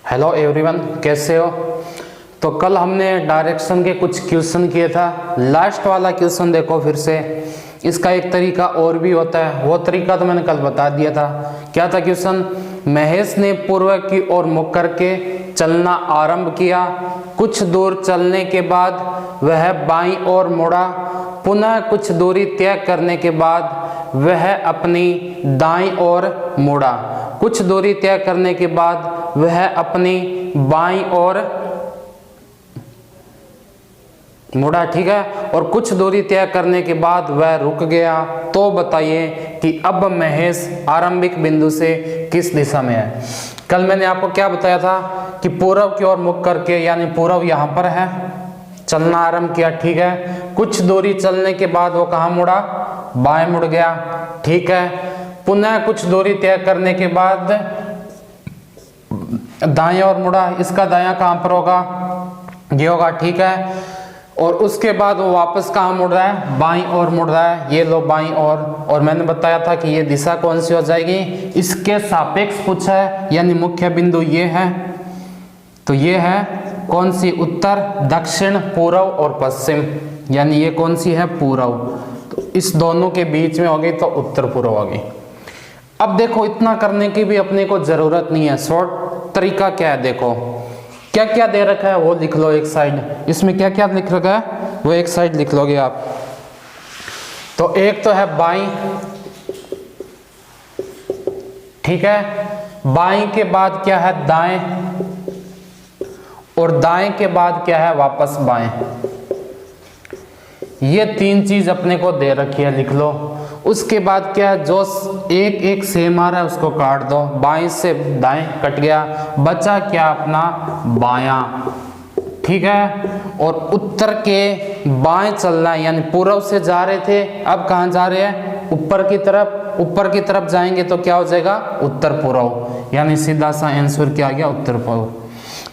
Hello everyone, कैसे हो। तो कल हमने डायरेक्शन के कुछ क्वेश्चन किए था। लास्ट वाला क्वेश्चन देखो फिर से। इसका एक तरीका और भी होता है, वो तरीका तो मैंने कल बता दिया था। क्या था क्वेश्चन? महेश ने पूर्व की ओर मुख करके चलना आरंभ किया। कुछ दूर चलने के बाद वह बाईं ओर मुड़ा। पुनः कुछ दूरी तय करने के बाद वह अपनी दाईं ओर मुड़ा। कुछ दूरी तय करने के बाद वह अपनी बाईं ओर मुड़ा, ठीक है। और कुछ दूरी तय करने के बाद वह रुक गया। तो बताइए कि अब महेश आरंभिक बिंदु से किस दिशा में है। कल मैंने आपको क्या बताया था कि पूर्व की ओर मुख करके, यानी पूर्व यहां पर है, चलना आरंभ किया, ठीक है। कुछ दूरी चलने के बाद वो कहां मुड़ा? बाएं मुड़ गया, ठीक है। पुनः कुछ दूरी तय करने के बाद दाएं ओर मुड़ा। इसका दायां कहां पर होगा? ये होगा, ठीक है। और उसके बाद वो वापस कहां मुड़ रहा है? बाईं ओर मुड़ रहा है। ये लो बाईं ओर। और मैंने बताया था कि ये दिशा कौन सी हो जाएगी? इसके सापेक्ष पूछा है, यानी मुख्य बिंदु ये है। तो ये है कौन सी? उत्तर, दक्षिण, पूर्व और पश्चिम। यानी ये कौन सी है? पूर्व। तो इस दोनों के बीच में होगी तो उत्तर पूर्व होगी। अब देखो, इतना करने की भी अपने को जरूरत नहीं है। शॉर्ट तरीका क्या है, देखो क्या क्या दे रखा है वो लिख लो एक साइड। इसमें क्या क्या लिख रखा है वो एक साइड लिख लोगे आप। तो एक तो है बाईं, ठीक है। बाईं के बाद क्या है? दाएं। और दाएं के बाद क्या है? वापस बाएं। ये तीन चीज अपने को दे रखी है, लिख लो। उसके बाद क्या है? जो एक एक सेम आ रहा है उसको काट दो। बाएं से दाएं कट गया, बचा क्या? अपना बायां, ठीक है। और उत्तर के बाएं चलना है, यानी पूर्व से जा रहे थे, अब कहां जा रहे हैं? ऊपर की तरफ। ऊपर की तरफ जाएंगे तो क्या हो जाएगा? उत्तर पूर्व। यानी सीधा सा आंसर क्या आ गया? उत्तर पूर्व।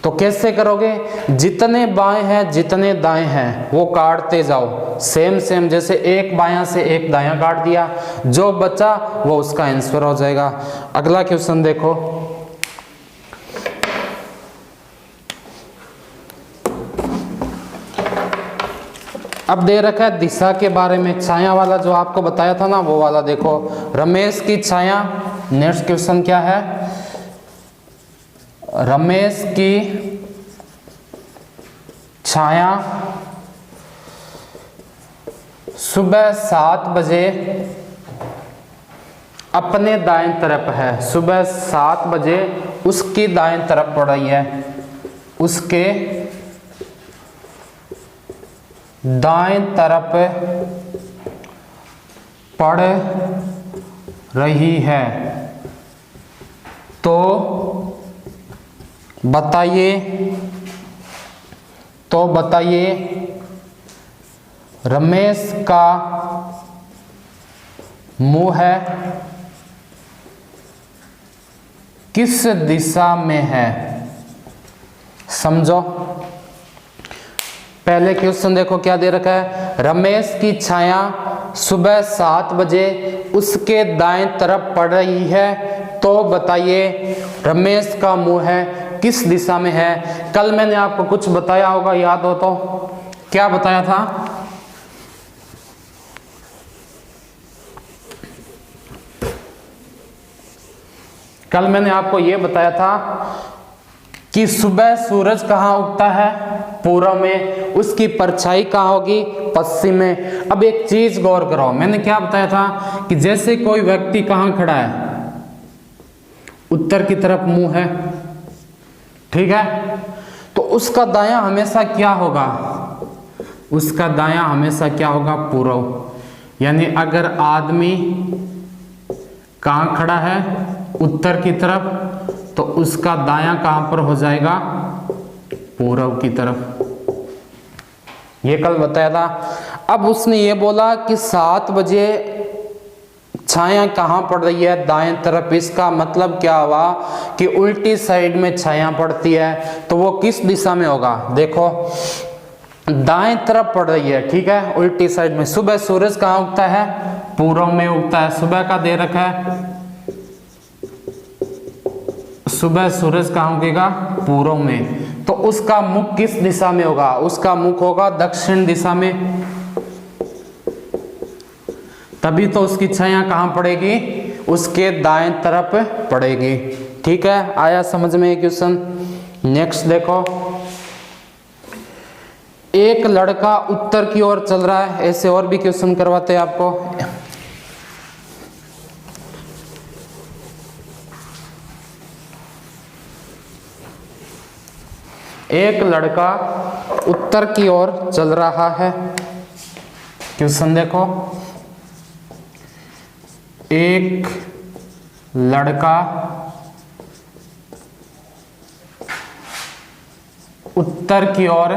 तो कैसे करोगे? जितने बाएं हैं जितने दाएं हैं वो काटते जाओ, सेम सेम। जैसे एक बायां से एक दायां काट दिया, जो बचा वो उसका आंसर हो जाएगा। अगला क्वेश्चन देखो। अब दे रखा है दिशा के बारे में, छाया वाला जो आपको बताया था ना वो वाला देखो। रमेश की छाया, नेक्स्ट क्वेश्चन क्या है? रमेश की छाया सुबह 7 बजे अपने दाएं तरफ है। सुबह 7 बजे उसकी दाएं तरफ पड़ रही है, उसके दाएं तरफ पड़ रही है। तो बताइए रमेश का मुंह किस दिशा में है? समझो। पहले क्वेश्चन देखो क्या दे रखा है? रमेश की छाया सुबह 7 बजे उसके दाएं तरफ पड़ रही है। तो बताइए रमेश का मुंह किस दिशा में है? कल मैंने आपको कुछ बताया होगा, याद हो तो। क्या बताया था? कल मैंने आपको यह बताया था कि सुबह सूरज कहां उगता है? पूर्व में। उसकी परछाई कहां होगी? पश्चिम में। अब एक चीज गौर करो, मैंने क्या बताया था कि जैसे कोई व्यक्ति कहां खड़ा है? उत्तर की तरफ मुंह है, ठीक है। तो उसका दायां हमेशा क्या होगा? उसका दायां हमेशा क्या होगा? पूर्व। यानी अगर आदमी कहां खड़ा है? उत्तर की तरफ, तो उसका दायां कहां पर हो जाएगा? पूर्व की तरफ। ये कल बताया था। अब उसने ये बोला कि 7 बजे छाया कहां पड़ रही है? दाएं तरफ। इसका मतलब क्या हुआ कि उल्टी साइड में छाया पड़ती है। तो वो किस दिशा में होगा? देखो, दाएं तरफ पड़ रही है, ठीक है, उल्टी साइड में। सुबह सूरज कहां उगता है? पूर्व में उगता है। सुबह का दे रखा है, सुबह सूरज कहाँ उगेगा? पूर्व में। तो उसका मुख किस दिशा में होगा? उसका मुख होगा दक्षिण दिशा में, तभी तो उसकी छाया कहाँ पड़ेगी? उसके दाएं तरफ पड़ेगी। ठीक है, आया समझ में ये क्वेश्चन? नेक्स्ट देखो, एक लड़का उत्तर की ओर चल रहा है। ऐसे और भी क्वेश्चन करवाते हैं आपको। एक लड़का उत्तर की ओर चल रहा है। क्वेश्चन देखो, एक लड़का उत्तर की ओर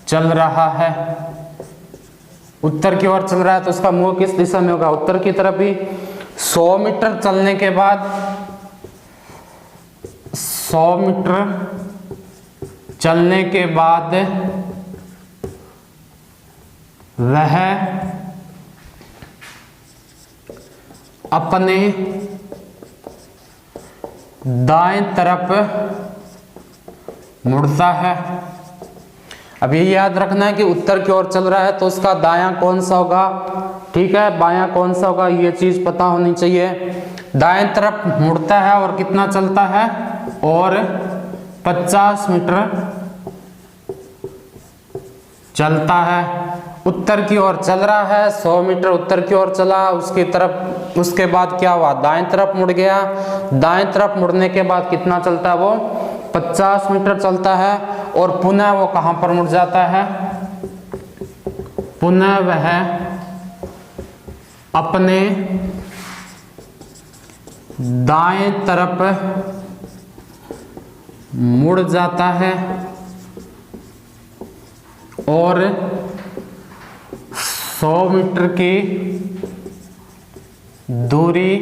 चल रहा है। उत्तर की ओर चल रहा है तो उसका मुंह किस दिशा में होगा? उत्तर की तरफ ही। 100 मीटर चलने के बाद 100 मीटर चलने के बाद वह अपने दाएं तरफ मुड़ता है। अब ये याद रखना है कि उत्तर की ओर चल रहा है तो उसका दायां कौन सा होगा? ठीक है, बायां कौन सा होगा? ये चीज पता होनी चाहिए। दाएं तरफ मुड़ता है और कितना चलता है? और 50 मीटर चलता है। उत्तर की ओर चल रहा है, 100 मीटर उत्तर की ओर चला, उसकी तरफ, उसके बाद क्या हुआ? दाएं तरफ मुड़ गया। दाएं तरफ मुड़ने के बाद कितना चलता है? वो 50 मीटर चलता है और पुनः वो कहां पर मुड़ जाता है? पुनः वह अपने दाएं तरफ मुड़ जाता है और 100 मीटर की दूरी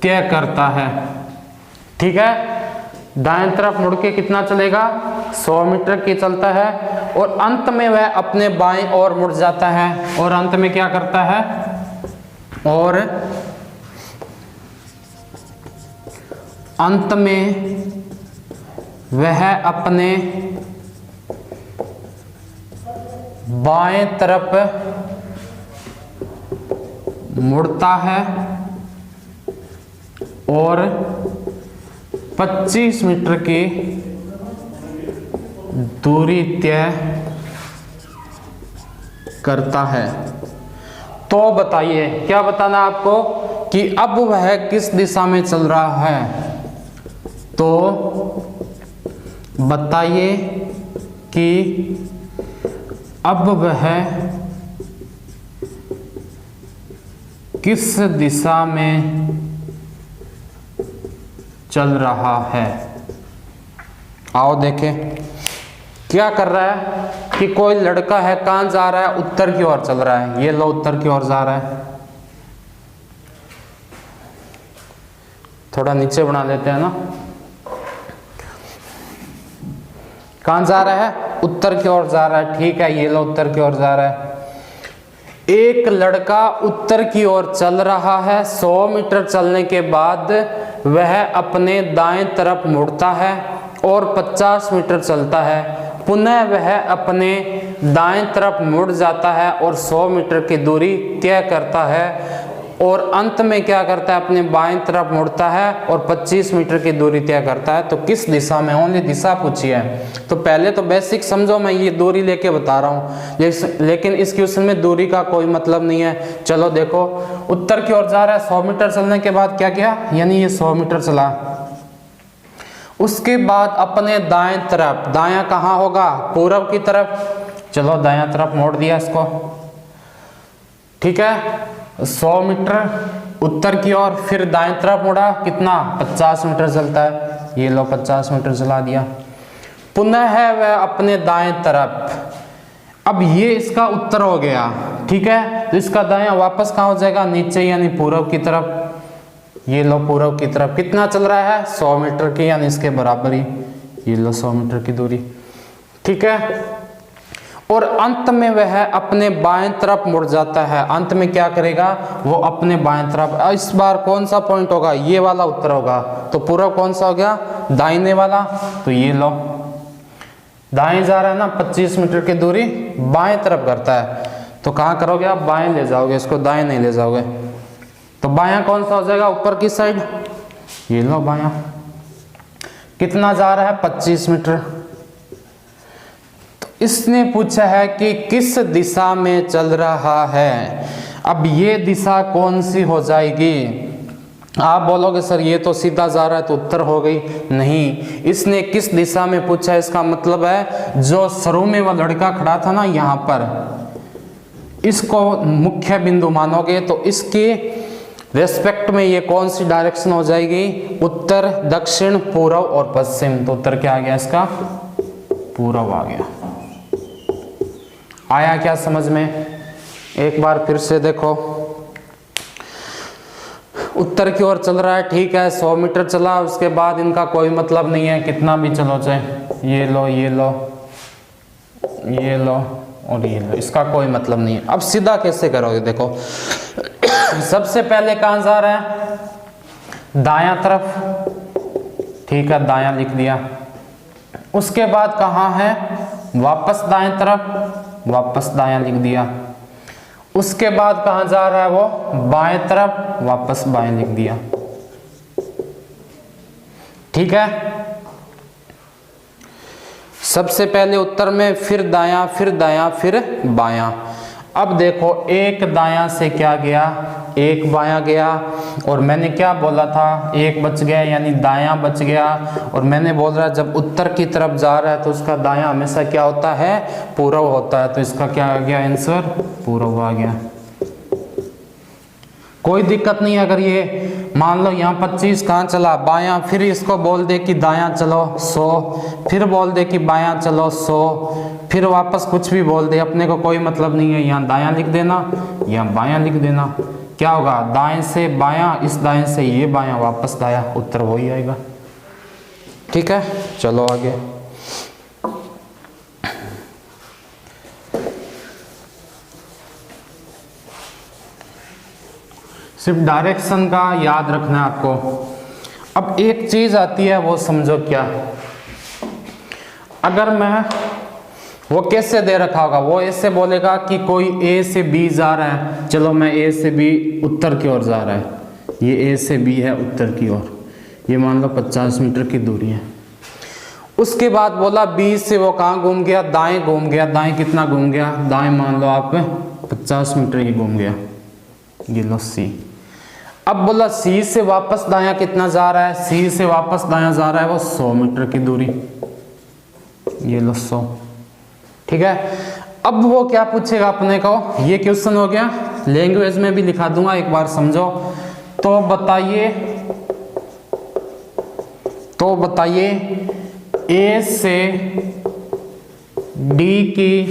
तय करता है। ठीक है, दाएं तरफ मुड़ के कितना चलेगा? 100 मीटर की चलता है और अंत में वह अपने बाएं ओर मुड़ जाता है। और अंत में क्या करता है? और अंत में वह अपने बाएं तरफ मुड़ता है और 25 मीटर की दूरी तय करता है। तो बताइए, क्या बताना आपको कि अब वह किस दिशा में चल रहा है? तो बताइए कि अब वह किस दिशा में चल रहा है। आओ देखें क्या कर रहा है कि कोई लड़का है, कहां जा रहा है? उत्तर की ओर चल रहा है। ये लो, उत्तर की ओर जा रहा है। थोड़ा नीचे बना लेते हैं ना। कहां जा रहा है? उत्तर की ओर जा रहा है। ठीक है, ये लो, उत्तर की ओर जा रहा है। एक लड़का उत्तर की ओर चल रहा है। 100 मीटर चलने के बाद वह अपने दाएं तरफ मुड़ता है और 50 मीटर चलता है। पुनः वह अपने दाएं तरफ मुड़ जाता है और 100 मीटर की दूरी तय करता है और अंत में क्या करता है? अपने बाएं तरफ मुड़ता है और 25 मीटर की दूरी तय करता है। तो किस दिशा में? ओनली दिशा पूछी है। तो पहले तो बेसिक समझो, मैं ये दूरी लेके बता रहा हूँ, लेकिन इस क्वेश्चन में दूरी का कोई मतलब नहीं है। चलो देखो, उत्तर की ओर जा रहा है। 100 मीटर चलने के बाद क्या किया? यानी ये 100 मीटर चला, उसके बाद अपने दाएं तरफ, दायां कहाँ होगा? पूर्व की तरफ। चलो दायां तरफ मोड़ दिया इसको। ठीक है, 100 मीटर उत्तर की ओर, फिर दाएं तरफ मुड़ा, कितना? 50 मीटर चलता है। ये लो 50 मीटर चला दिया। पुनः है वह अपने दाएं तरफ। अब ये इसका उत्तर हो गया। ठीक है, तो इसका दायां वापस कहाँ हो जाएगा? नीचे, यानी पूर्व की तरफ। ये लो पूर्व की तरफ कितना चल रहा है? 100 मीटर की, यानी इसके बराबर ही। ये लो 100 मीटर की दूरी। ठीक है, और अंत में वह अपने बाएं तरफ मुड़ जाता है। अंत में क्या करेगा, वो अपने बाएं तरफ। इस बार कौन सा पॉइंट होगा, ये वाला उत्तर होगा। तो पूरा कौन सा हो गया, दाहिने वाला। तो ये लो, दाएं जा रहा है ना, 25 मीटर की दूरी बाएं तरफ करता है। तो कहाँ करोगे आप, बाएं ले जाओगे इसको, दाएं नहीं ले जाओगे। तो बायां कौन सा हो जाएगा, ऊपर की साइड। ये लो बायां, कितना जा रहा है, 25 मीटर। तो इसने पूछा है कि किस दिशा में चल रहा है। अब ये दिशा कौन सी हो जाएगी। आप बोलोगे सर ये तो सीधा जा रहा है, तो उत्तर हो गई। नहीं, इसने किस दिशा में पूछा है, इसका मतलब है जो शुरू में वो लड़का खड़ा था ना यहाँ पर, इसको मुख्य बिंदु मानोगे तो इसके रेस्पेक्ट में ये कौन सी डायरेक्शन हो जाएगी, उत्तर, दक्षिण, पूर्व और पश्चिम। तो उत्तर क्या आ गया इसका, पूर्व आ गया। आया क्या समझ में, एक बार फिर से देखो। उत्तर की ओर चल रहा है, ठीक है, 100 मीटर चला, उसके बाद इनका कोई मतलब नहीं है कितना भी चलो चाहे, ये लो ये लो ये लो और ये लो, इसका कोई मतलब नहीं है। अब सीधा कैसे करोगे, देखो सबसे पहले कहाँ जा रहा है, दायां तरफ, ठीक है, दायां लिख दिया। उसके बाद कहाँ है, वापस दाएं तरफ, वापस दायां लिख दिया। उसके बाद कहाँ जा रहा है वो, बाएं तरफ, वापस बाएं लिख दिया। ठीक है, सबसे पहले उत्तर में, फिर दायां, फिर दायां, फिर बायां। अब देखो, एक दायां से क्या गया, एक बायां गया, और मैंने क्या बोला था, एक बच गया, यानी दायां बच गया। और मैंने बोल रहा जब उत्तर की तरफ जा रहा है तो उसका दायां हमेशा क्या होता है, पूर्व होता है। तो इसका क्या आ गया आंसर, पूर्व आ गया। कोई दिक्कत नहीं है अगर ये मान लो यहाँ 25 कहाँ चला, बायां, फिर इसको बोल दे कि दायां चलो 100, फिर बोल दे कि बायां चलो 100, फिर वापस कुछ भी बोल दे, अपने को कोई मतलब नहीं है। यहाँ दायां लिख देना, यहाँ बायां लिख देना, क्या होगा, दाएं से बायां, इस दाएं से ये बायां, वापस दायां, उत्तर वही आएगा। ठीक है, चलो आगे। सिर्फ डायरेक्शन का याद रखना है आपको। अब एक चीज आती है, वो समझो क्या, अगर मैं, वो कैसे दे रखा होगा, वो ऐसे बोलेगा कि कोई ए से बी जा रहा है, चलो मैं ए से बी उत्तर की ओर जा रहा है, ये ए से बी है उत्तर की ओर, ये मान लो 50 मीटर की दूरी है। उसके बाद बोला बी से वो कहाँ घूम गया, दाएं घूम गया। दाएं कितना घूम गया, दाएं मान लो आप 50 मीटर ही घूम गया, ये लो सी। अब बोला सी से वापस दायां कितना जा रहा है, सी से वापस दायां जा रहा है वो 100 मीटर की दूरी, ये लो 100। ठीक है, अब वो क्या पूछेगा अपने को, ये क्वेश्चन हो गया, लैंग्वेज में भी लिखा दूंगा, एक बार समझो। तो बताइए ए से डी की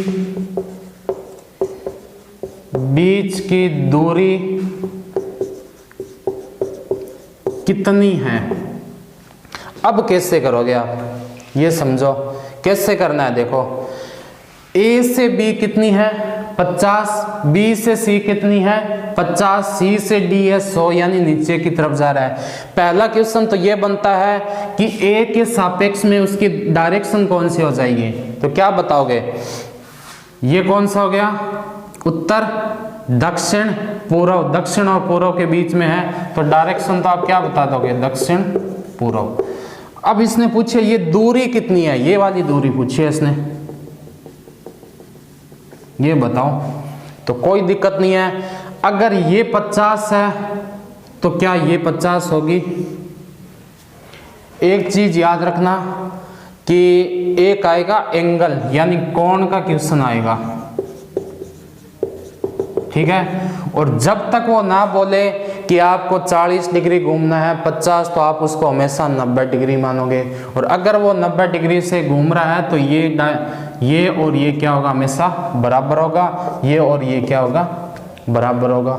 बीच की दूरी कितनी है। अब कैसे करोगे आप, ये समझो कैसे करना है। देखो, ए से बी कितनी है 50, बी से सी कितनी है 50, सी से डी है 100, यानी नीचे की तरफ जा रहा है। पहला क्वेश्चन तो ये बनता है कि ए के सापेक्ष में उसकी डायरेक्शन कौन सी हो जाएगी। तो क्या बताओगे, ये कौन सा हो गया, उत्तर, दक्षिण, पूर्व। दक्षिण और पूर्व के बीच में है, तो डायरेक्शन तो आप क्या बता दोगे, दक्षिण पूर्व। अब इसने पूछे ये दूरी कितनी है, ये वाली दूरी पूछी है इसने, ये बताओ। तो कोई दिक्कत नहीं है, अगर ये 50 है तो क्या ये 50 होगी। एक चीज याद रखना कि एक आएगा एंगल, यानी कोण का क्वेश्चन आएगा, ठीक है। और जब तक वो ना बोले कि आपको 40 डिग्री घूमना है 50, तो आप उसको हमेशा 90 डिग्री मानोगे। और अगर वो 90 डिग्री से घूम रहा है तो ये और ये क्या होगा, हमेशा बराबर होगा, ये और ये क्या होगा, बराबर होगा।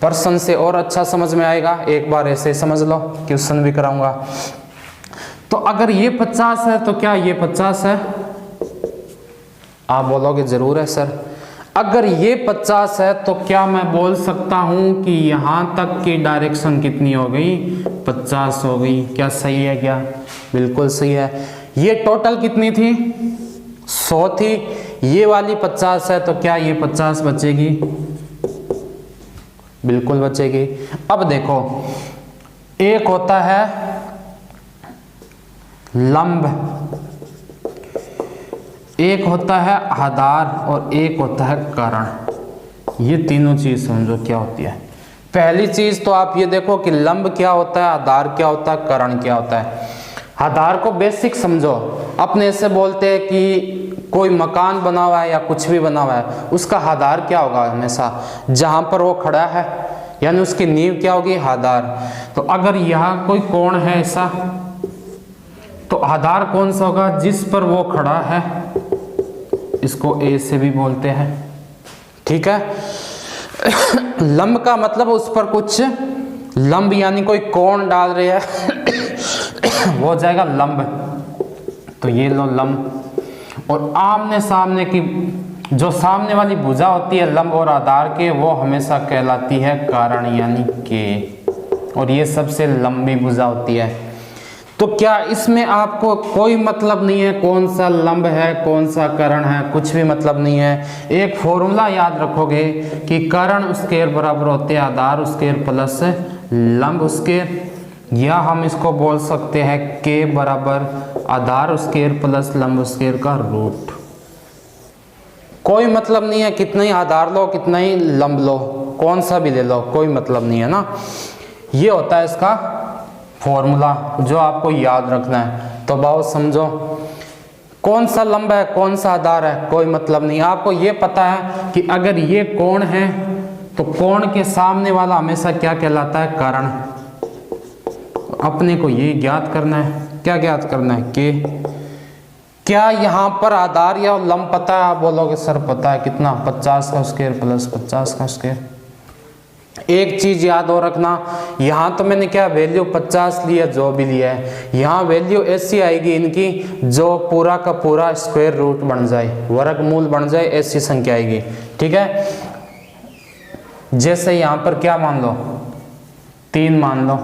पर्सन से और अच्छा समझ में आएगा, एक बार ऐसे समझ लो, क्वेश्चन भी कराऊंगा। तो अगर ये 50 है तो क्या ये 50 है, आप बोलोगे जरूर है सर। अगर ये 50 है तो क्या मैं बोल सकता हूं कि यहां तक की डायरेक्शन कितनी हो गई, 50 हो गई। क्या सही है क्या? बिल्कुल सही है। ये टोटल कितनी थी, 100 थी, ये वाली 50 है तो क्या ये 50 बचेगी? बिल्कुल बचेगी। अब देखो, एक होता है लंब, एक होता है आधार और एक होता है कर्ण। ये तीनों चीज समझो क्या होती है। पहली चीज तो आप ये देखो कि लंब क्या होता है, आधार क्या होता है, कर्ण क्या होता है। आधार को बेसिक समझो, अपने से बोलते हैं कि कोई मकान बना हुआ है या कुछ भी बना हुआ है, उसका आधार क्या होगा? हमेशा जहां पर वो खड़ा है, यानी उसकी नींव क्या होगी? आधार। तो अगर यहाँ कोई कोण है ऐसा, तो आधार कौन सा होगा? जिस पर वो खड़ा है, इसको ए से भी बोलते हैं, ठीक है। लंब का मतलब उस पर कुछ लंब यानी कोई कोण डाल रहे हैं वो हो जाएगा लंब। तो ये लो लंब। और आमने सामने की जो सामने वाली भुजा होती है लंब और आधार के, वो हमेशा कहलाती है कर्ण यानी के। और ये सबसे लंबी भुजा होती है। तो क्या इसमें आपको कोई मतलब नहीं है कौन सा लंब है कौन सा कर्ण है? कुछ भी मतलब नहीं है। एक फॉर्मूला याद रखोगे कि कर्ण स्क्वायर बराबर होते हैं आधार स्क्वायर प्लस लंब स्क्वायर, या हम इसको बोल सकते हैं के बराबर आधार स्क्वायर प्लस लंब स्क्वायर का रूट। कोई मतलब नहीं है कितना ही आधार लो कितना ही लंब लो, कौन सा भी ले लो, कोई मतलब नहीं है ना। ये होता है इसका फॉर्मूला जो आपको याद रखना है। तो बहुत समझो, कौन सा लंब है कौन सा आधार है कोई मतलब नहीं। आपको ये पता है कि अगर ये कोण है तो कोण के सामने वाला हमेशा क्या कहलाता है? कर्ण। अपने को ये ज्ञात करना है। क्या ज्ञात करना है? के। क्या यहाँ पर आधार या लंब पता है? आप बोलोगे सर पता है। कितना? 50 का स्क्वायर प्लस 50 का स्क्वायर। एक चीज याद हो रखना, यहां तो मैंने क्या वैल्यू 50 लिया, जो भी लिया है, यहां वैल्यू ऐसी आएगी इनकी जो पूरा का पूरा स्क्वायर रूट बन जाए, वर्गमूल बन जाए, ऐसी संख्या आएगी, ठीक है। जैसे यहां पर क्या मान लो 3 मान लो,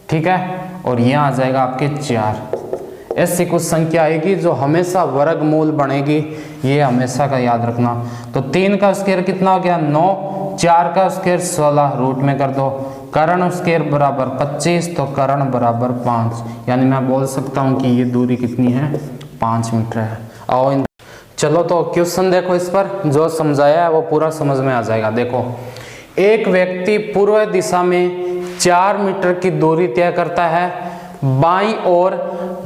ठीक है, और यहां आ जाएगा आपके 4। ऐसी कुछ संख्या आएगी जो हमेशा वर्गमूल बनेगी, ये हमेशा का याद रखना। तो 3 का स्क्वायर कितना हो गया? 9। 4 का स्क्वायर 16, रूट में कर दो। कर्ण स्क्वायर बराबर 25, तो कर्ण बराबर 5, यानी मैं बोल सकता हूं कि ये दूरी कितनी है? 5 मीटर है। आओ चलो तो क्वेश्चन देखो, इस पर जो समझाया है वो पूरा समझ में आ जाएगा। देखो, एक व्यक्ति पूर्व दिशा में 4 मीटर की दूरी तय करता है, बाईं ओर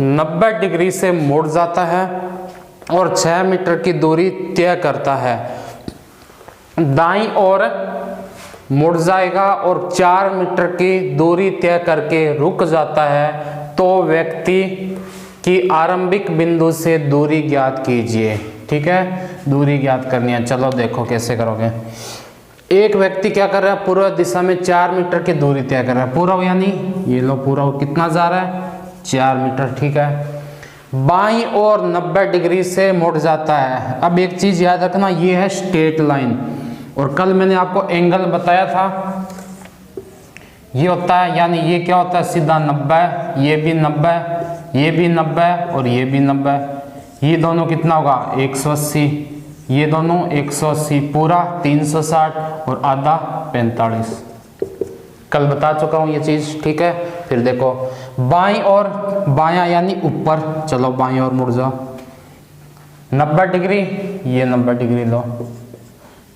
90 डिग्री से मुड़ जाता है और 6 मीटर की दूरी तय करता है। दाईं ओर मुड़ जाएगा और 4 मीटर की दूरी तय करके रुक जाता है, तो व्यक्ति की आरंभिक बिंदु से दूरी ज्ञात कीजिए, ठीक है। दूरी ज्ञात करनी है। चलो देखो कैसे करोगे। एक व्यक्ति क्या कर रहा है? पूर्व दिशा में 4 मीटर की दूरी तय कर रहा है। पूर्व यानी ये लो, पूर्व कितना जा रहा है? 4 मीटर, ठीक है। बाईं ओर 90 डिग्री से मुड़ जाता है। अब एक चीज याद रखना, ये है स्ट्रेट लाइन, और कल मैंने आपको एंगल बताया था, ये होता है, यानी ये क्या होता है? सीधा 90, ये भी 90, ये भी 90 और ये भी 90। ये दोनों कितना होगा? 180। ये दोनों 180, पूरा 360 और आधा 45। कल बता चुका हूं ये चीज, ठीक है। फिर देखो, बाईं और बायां यानी ऊपर, चलो बाईं ओर मुड़ जाओ, 90 डिग्री, ये 90 डिग्री लो,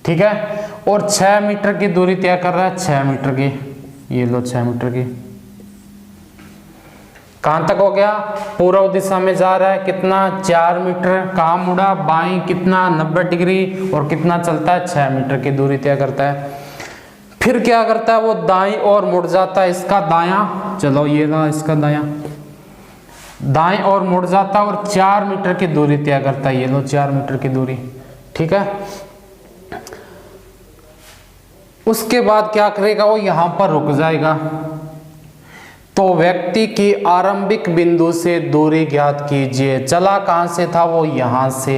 ठीक है। और 6 मीटर की दूरी तय कर रहा है, 6 मीटर की, ये लो 6 मीटर की। कहां तक हो गया? पूर्व दिशा में जा रहा है, कितना? 4 मीटर। कहां मुड़ा? बाईं, कितना? 90 डिग्री, और कितना चलता है? 6 मीटर की दूरी तय करता है। फिर क्या करता है? वो दाईं ओर मुड़ जाता है, इसका दायां, चलो ये ना इसका दायां, दाईं ओर मुड़ जाता है और 4 मीटर की दूरी तय करता है, ये लो 4 मीटर की दूरी, ठीक है। उसके बाद क्या करेगा? वो यहां पर रुक जाएगा। तो व्यक्ति की आरंभिक बिंदु से दूरी ज्ञात कीजिए। चला कहां से था? वो यहां से,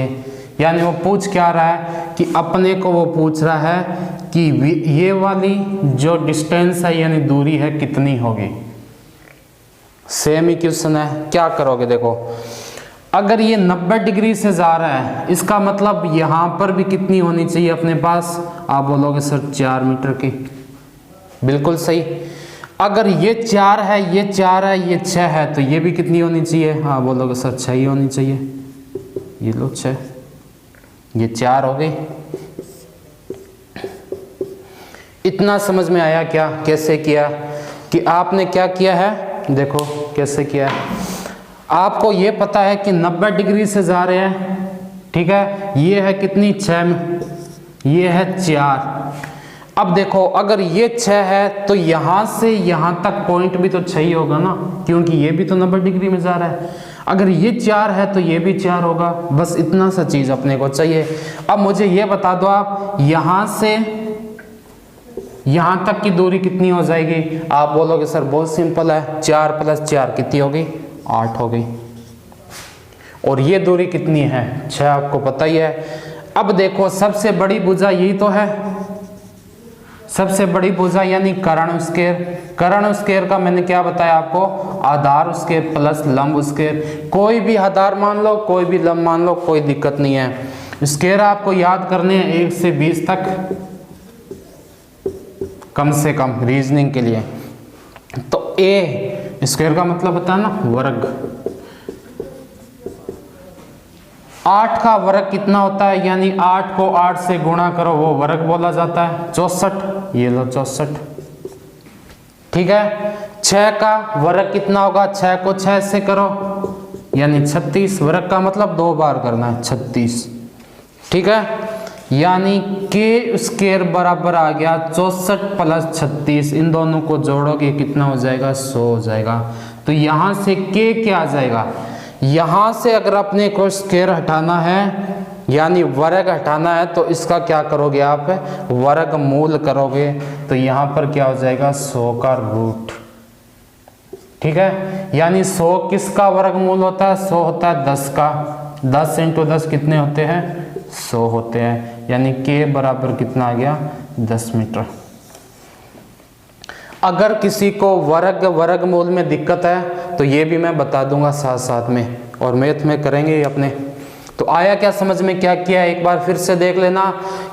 यानी वो पूछ क्या रहा है कि अपने को वो पूछ रहा है कि ये वाली जो डिस्टेंस है यानी दूरी है कितनी होगी। सेम ही क्वेश्चन है, क्या करोगे देखो, अगर ये 90 डिग्री से जा रहा है इसका मतलब यहाँ पर भी कितनी होनी चाहिए अपने पास, आप बोलोगे सर 4 मीटर की, बिल्कुल सही। अगर ये 4 है, ये 4 है, ये 6 है तो ये भी कितनी होनी चाहिए, हाँ बोलोगे सर 6 ही होनी चाहिए, ये लो 6, ये 4 हो गई। इतना समझ में आया क्या, कैसे किया कि आपने क्या किया है, देखो कैसे किया है। आपको ये पता है कि 90 डिग्री से जा रहे हैं, ठीक है, ये है कितनी 6, ये है 4। अब देखो अगर ये 6 है तो यहाँ से यहाँ तक पॉइंट भी तो 6 ही होगा ना, क्योंकि ये भी तो 90 डिग्री में जा रहा है। अगर ये 4 है तो ये भी 4 होगा, बस इतना सा चीज़ अपने को चाहिए। अब मुझे ये बता दो आप यहाँ से यहाँ तक की दूरी कितनी हो जाएगी, आप बोलोगे सर बहुत सिंपल है, 4 + 4 कितनी हो गई, 8 हो गई। और ये दूरी कितनी है, 6, आपको पता ही है। अब देखो सबसे बड़ी भुजा यही तो है, सबसे बड़ी भुजा यानी कर्ण स्क्वायर। कर्ण स्क्वायर का मैंने क्या बताया आपको, आधार स्क्वायर प्लस लंब स्क्वायर। कोई भी आधार मान लो, कोई भी लंब मान लो, कोई दिक्कत नहीं है। स्क्वायर आपको याद करने हैं 1 से 20 तक कम से कम रीजनिंग के लिए। तो ए स्क्वायर का मतलब होता है ना वर्ग, 8 का वर्ग कितना होता है, यानी 8 को 8 से गुणा करो वो वर्ग बोला जाता है, 64, ये लो 64, ठीक है। 6 का वर्ग कितना होगा, 6 को 6 से करो यानी 36, वर्ग का मतलब 2 बार करना है, 36, ठीक है। यानी के स्क्वायर बराबर आ गया 64 + 36, इन दोनों को जोड़ोगे कितना हो जाएगा, 100 हो जाएगा। तो यहाँ से के क्या आ जाएगा, यहाँ से अगर अपने को स्क्वायर हटाना है यानी वर्ग हटाना है तो इसका क्या करोगे आप, वर्गमूल करोगे। तो यहाँ पर क्या हो जाएगा, 100 का रूट, ठीक है। यानी 100 किसका वर्गमूल होता है, 100 होता है 10 का, 10 × 10 कितने होते हैं, 100 होते हैं। यानी के बराबर कितना आ गया, 10 मीटर। अगर किसी को वर्गमूल में दिक्कत है तो ये भी मैं बता दूंगा साथ साथ में, और मैथ में करेंगे अपने। तो आया क्या समझ में, क्या किया, एक बार फिर से देख लेना।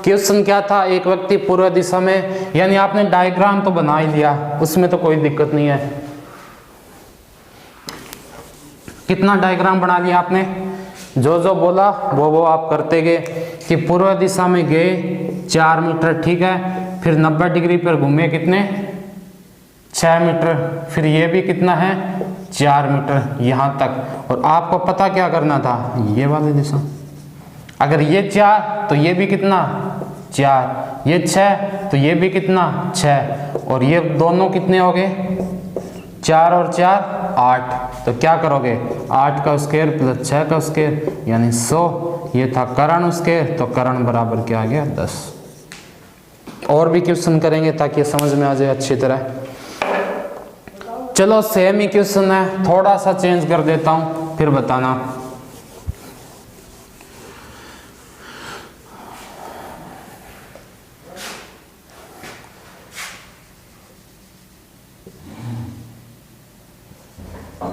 क्वेश्चन क्या था, एक व्यक्ति पूर्व दिशा में, यानी आपने डायग्राम तो बना ही लिया, उसमें तो कोई दिक्कत नहीं है। कितना डायग्राम बना लिया आपने, जो जो बोला वो आप करते गए कि पूर्व दिशा में गए 4 मीटर, ठीक है, फिर 90 डिग्री पर घूमे कितने, 6 मीटर, फिर ये भी कितना है, 4 मीटर यहाँ तक। और आपको पता क्या करना था, ये वाली दिशा, अगर ये 4 तो ये भी कितना, 4, ये 6 तो ये भी कितना, 6, और ये दोनों कितने हो गए, 4 और 4 8। तो क्या करोगे, 8 का स्क्वायर + 6 का स्क्वायर यानी 100। ये था कर्ण स्क्वायर, तो कर्ण बराबर क्या आ गया, 10। और भी क्वेश्चन करेंगे ताकि समझ में आ जाए अच्छी तरह। चलो सेम ही क्वेश्चन है, थोड़ा सा चेंज कर देता हूं फिर बताना।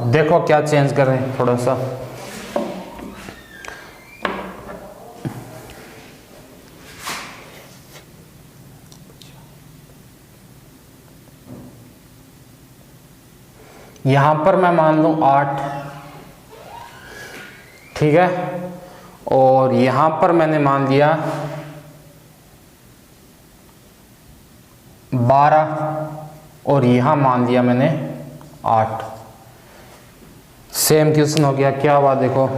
देखो क्या चेंज कर रहे हैं थोड़ा सा, यहां पर मैं मान लूं 8, ठीक है, और यहां पर मैंने मान लिया 12, और यहां मान लिया मैंने 8। सेम क्वेश्चन हो गया, क्या हुआ देखो,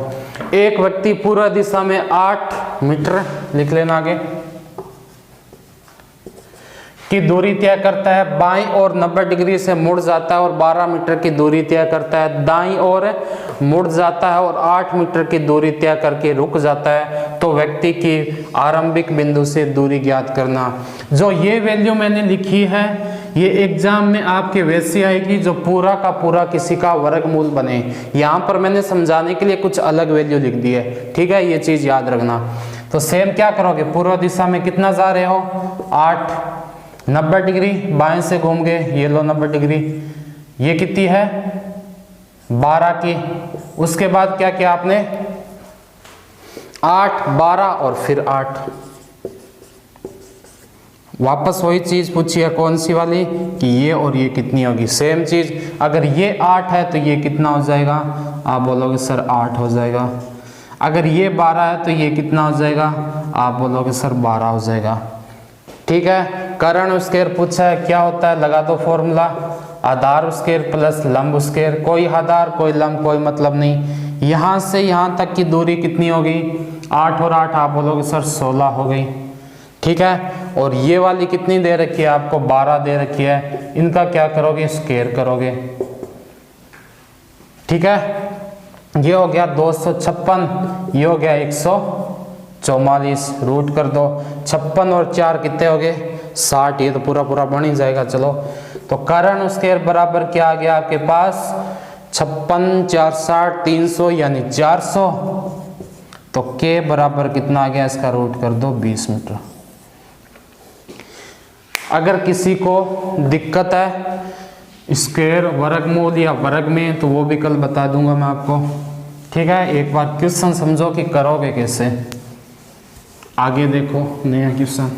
एक व्यक्ति पूर्व दिशा में 8 मीटर, लिख लेना आगे, की दूरी तय करता है, बाईं ओर 90 डिग्री से मुड़ जाता है और 12 मीटर की दूरी तय करता है, दाईं ओर मुड़ जाता है और 8 मीटर की दूरी तय करके रुक जाता है, तो व्यक्ति की आरंभिक बिंदु से दूरी ज्ञात करना। जो ये वैल्यू मैंने लिखी है ये एग्जाम में आपके वैसी आएगी जो पूरा का पूरा किसी का वर्गमूल बने। यहाँ पर मैंने समझाने के लिए कुछ अलग वैल्यू लिख दी है, ठीक है, ये चीज याद रखना। तो सेम क्या करोगे, पूर्व दिशा में कितना जा रहे हो 8, 90 डिग्री बाएं से घूम गए, ये लो 90 डिग्री, ये कितनी है 12 की। उसके बाद क्या किया आपने 8, 12 और फिर 8, वापस वही चीज पूछी है कौन सी वाली कि ये और ये कितनी होगी। सेम चीज, अगर ये 8 है तो ये कितना हो जाएगा, आप बोलोगे सर 8 हो जाएगा। अगर ये 12 है तो ये कितना हो जाएगा, आप बोलोगे सर 12 हो जाएगा। ठीक है, कर्ण स्क्वायर पूछा है, क्या होता है, लगा दो फॉर्मूला, आधार स्क्वायर प्लस लंब स्क्वायर। कोई आधार कोई लंब कोई मतलब नहीं। यहां से यहां तक की दूरी कितनी होगी, 8 और 8 आप बोलोगे सर 16 हो गई। ठीक है, और ये वाली कितनी दे रखी है आपको, 12 दे रखी है। इनका क्या करोगे, स्क्वायर करोगे। ठीक है, ये हो गया 256, ये हो गया 144, रूट कर दो। 56 और 4 कितने हो गए 60, ये तो पूरा पूरा बन ही जाएगा। चलो, तो कर्ण स्क्वायर बराबर क्या आ गया आपके पास 56, 4, 60, 300 यानी 400। तो के बराबर कितना आ गया, इसका रूट कर दो 20 मीटर। अगर किसी को दिक्कत है स्क्वायर वर्गमूल या वर्ग में तो वो भी कल बता दूंगा मैं आपको। ठीक है, एक बार क्वेश्चन समझो कि करोगे कैसे, आगे देखो नया क्वेश्चन।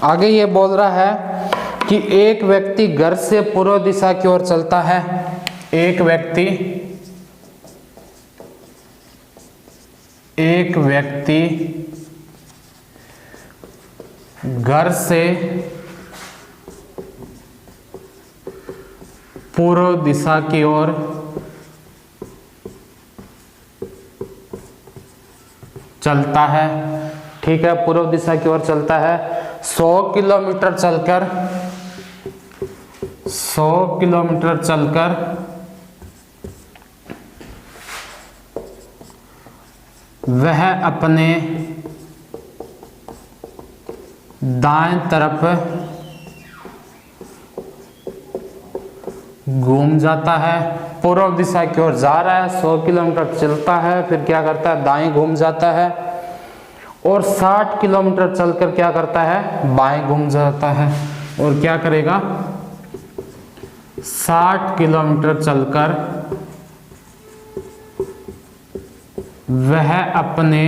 आगे ये बोल रहा है कि एक व्यक्ति घर से पूर्व दिशा की ओर चलता है। एक व्यक्ति घर से पूर्व दिशा की ओर चलता है। ठीक है, पूर्व दिशा की ओर चलता है। 100 किलोमीटर चलकर वह अपने दाएं तरफ घूम जाता है। पूर्व दिशा की ओर जा रहा है, 100 किलोमीटर चलता है, फिर क्या करता है दाएं घूम जाता है, और 60 किलोमीटर चलकर क्या करता है बाएं घूम जाता है। और क्या करेगा 60 किलोमीटर चलकर वह अपने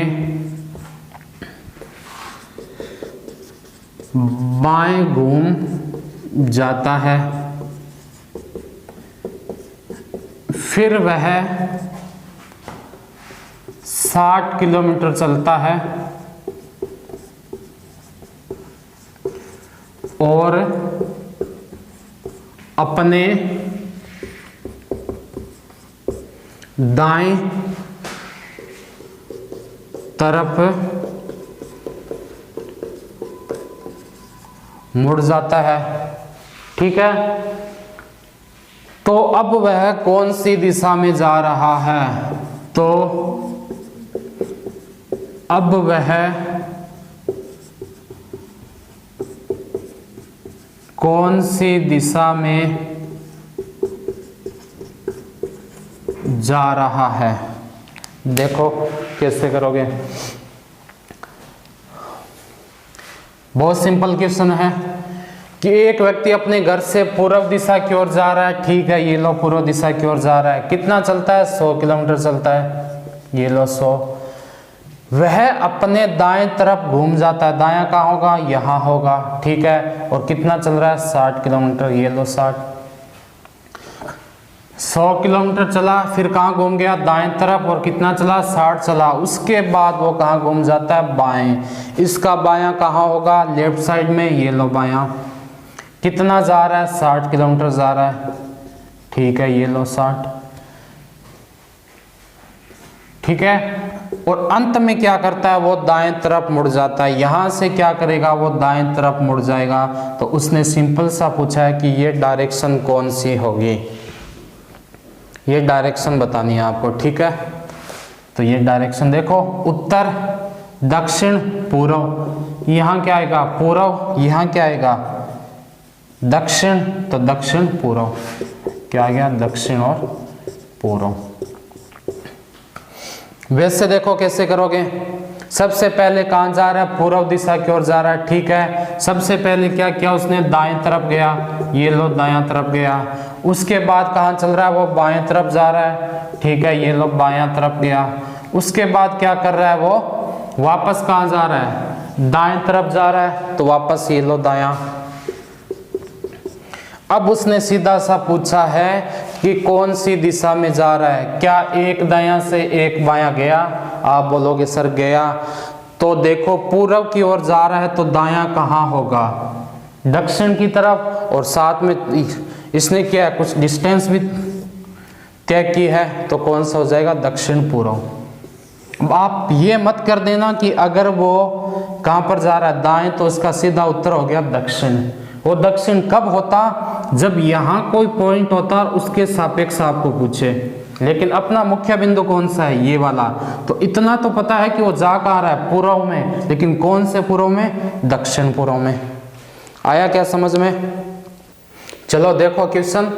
बाएं घूम जाता है। फिर वह 60 किलोमीटर चलता है और अपने दाएं तरफ मुड़ जाता है। ठीक है, तो अब वह कौन सी दिशा में जा रहा है, तो अब वह कौन सी दिशा में जा रहा है। देखो कैसे करोगे, बहुत सिंपल क्वेश्चन है कि एक व्यक्ति अपने घर से पूर्व दिशा की ओर जा रहा है। ठीक है, ये लो पूर्व दिशा की ओर जा रहा है, कितना चलता है 100 किलोमीटर चलता है, ये लो 100। वह अपने दाएं तरफ घूम जाता है, दायां कहाँ होगा यहाँ होगा। ठीक है, और कितना चल रहा है 60 किलोमीटर, ये लो 60। 100 किलोमीटर चला, फिर कहाँ घूम गया दाएं तरफ, और कितना चला 60 चला। उसके बाद वो कहाँ घूम जाता है बाएं। इसका बायां कहाँ होगा लेफ्ट साइड में, ये लो बायां। कितना जा रहा है 60 किलोमीटर जा रहा है। ठीक है, ये लो 60। ठीक है, और अंत में क्या करता है वो दाएं तरफ मुड़ जाता है। यहां से क्या करेगा वो दाएं तरफ मुड़ जाएगा। तो उसने सिंपल सा पूछा है कि ये डायरेक्शन कौन सी होगी, ये डायरेक्शन बतानी है आपको। ठीक है, तो ये डायरेक्शन देखो, उत्तर, दक्षिण, पूर्व। यहाँ क्या आएगा? पूर्व। यहाँ क्या आएगा? दक्षिण। तो दक्षिण पूर्व, क्या आ गया? दक्षिण और पूर्व। वैसे देखो कैसे करोगे। सबसे पहले कहाँ जा रहा है? पूर्व दिशा की ओर जा रहा है, ठीक है। सबसे पहले क्या किया उसने? दाएं तरफ गया, ये लो दायां तरफ गया। उसके बाद कहाँ चल रहा है? वो बाएं तरफ जा रहा है, ठीक है, ये लो बायां तरफ गया। उसके बाद क्या कर रहा है? वो वापस कहाँ जा रहा है? दाएं तरफ जा रहा है, तो वापस ये लो दायां। अब उसने सीधा सा पूछा है कि कौन सी दिशा में जा रहा है, क्या एक दायां से एक बायां गया? आप बोलोगे सर गया। तो देखो पूर्व की ओर जा रहा है तो दायां कहाँ होगा? दक्षिण की तरफ। और साथ में इसने क्या कुछ डिस्टेंस भी तय की है, तो कौन सा हो जाएगा? दक्षिण पूर्व। अब आप ये मत कर देना कि अगर वो कहाँ पर जा रहा है? दाएं, तो इसका सीधा उत्तर हो गया दक्षिण। वो दक्षिण कब होता? जब यहाँ कोई पॉइंट होता और उसके सापेक्ष आपको पूछे। लेकिन अपना मुख्य बिंदु कौन सा है? ये वाला। तो इतना तो पता है कि वो जा कहाँ रहा है? पूर्व में। लेकिन कौन से पूर्व में? दक्षिण पूर्व में। आया क्या समझ में? चलो देखो क्वेश्चन।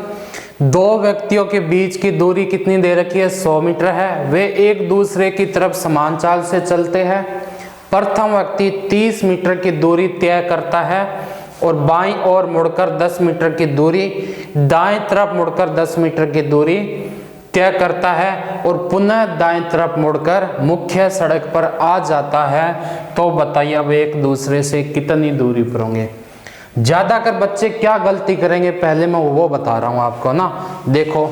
दो व्यक्तियों के बीच की दूरी कितनी दे रखी है? 100 मीटर है। वे एक दूसरे की तरफ समान चाल से चलते हैं। प्रथम व्यक्ति 30 मीटर की दूरी तय करता है और बाईं ओर मुड़कर 10 मीटर की दूरी, दाएं तरफ मुड़कर 10 मीटर की दूरी तय करता है और पुनः दाएं तरफ मुड़कर मुख्य सड़क पर आ जाता है। तो बताइए अब एक दूसरे से कितनी दूरी पर होंगे? ज्यादातर बच्चे क्या गलती करेंगे पहले मैं वो बता रहा हूं आपको ना। देखो